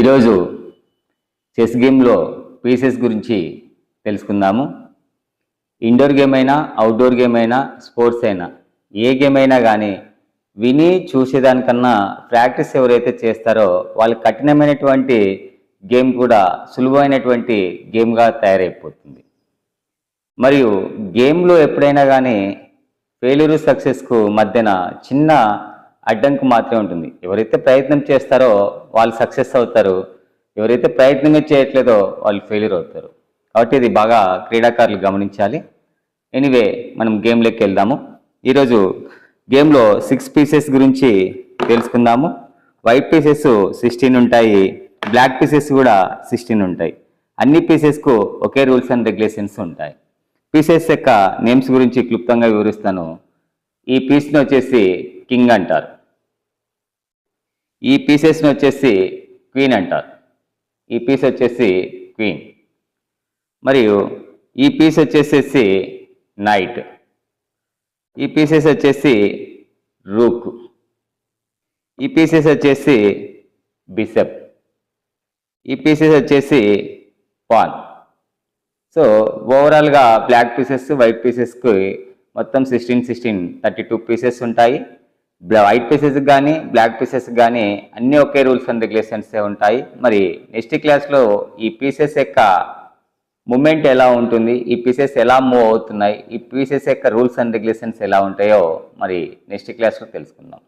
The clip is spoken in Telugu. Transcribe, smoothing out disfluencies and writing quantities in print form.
ఈరోజు చెస్ గేమ్లో పీసెస్ గురించి తెలుసుకుందాము. ఇండోర్ గేమ్ అయినా అవుట్డోర్ గేమ్ అయినా స్పోర్ట్స్ అయినా ఏ గేమ్ అయినా కానీ విని చూసేదానికన్నా ప్రాక్టీస్ ఎవరైతే చేస్తారో వాళ్ళు కఠినమైనటువంటి గేమ్ కూడా సులువైనటువంటి గేమ్గా తయారైపోతుంది. మరియు గేమ్లో ఎప్పుడైనా కానీ ఫెయిల్యూర్ సక్సెస్కు మధ్యన చిన్న అడ్డంకు మాత్రమే ఉంటుంది. ఎవరైతే ప్రయత్నం చేస్తారో వాళ్ళు సక్సెస్ అవుతారు, ఎవరైతే ప్రయత్నమే చేయట్లేదో వాళ్ళు ఫెయిల్యూర్ అవుతారు. కాబట్టి ఇది బాగా క్రీడాకారులు గమనించాలి. ఎనీవే మనం గేమ్లోకి వెళ్దాము. ఈరోజు గేమ్లో 6 పీసెస్ గురించి తెలుసుకుందాము. వైట్ పీసెస్ 16 ఉంటాయి, బ్లాక్ పీసెస్ కూడా 16 ఉంటాయి. అన్ని పీసెస్కు ఒకే రూల్స్ అండ్ రెగ్యులేషన్స్ ఉంటాయి. పీసెస్ యొక్క నేమ్స్ గురించి క్లుప్తంగా వివరిస్తాను. ఈ పీస్ని వచ్చేసి కింగ్ అంటారు, ఈ పీసెస్ని వచ్చేసి క్వీన్ అంటారు, ఈ పీస్ వచ్చేసి క్వీన్, మరియు ఈ పీస్ వచ్చేసేసి నైట్, ఈ పీసెస్ వచ్చేసి రూక్, ఈ పీసెస్ వచ్చేసి బిషప్, ఈ పీసెస్ వచ్చేసి పాన్. సో ఓవరాల్గా బ్లాక్ పీసెస్ వైట్ పీసెస్కి మొత్తం 16 32 పీసెస్ ఉంటాయి. వైట్ పీసెస్ కానీ బ్లాక్ పీసెస్ కానీ అన్నీ ఒకే రూల్స్ అండ్ రెగ్యులేషన్సే ఉంటాయి. మరి నెక్స్ట్ క్లాస్లో ఈ పీసెస్ యొక్క మూమెంట్ ఎలా ఉంటుంది, ఈ పీసెస్ ఎలా మూవ్ అవుతున్నాయి, ఈ పీసెస్ యొక్క రూల్స్ అండ్ రెగ్యులేషన్స్ ఎలా ఉంటాయో మరి నెక్స్ట్ క్లాస్లో తెలుసుకుందాం.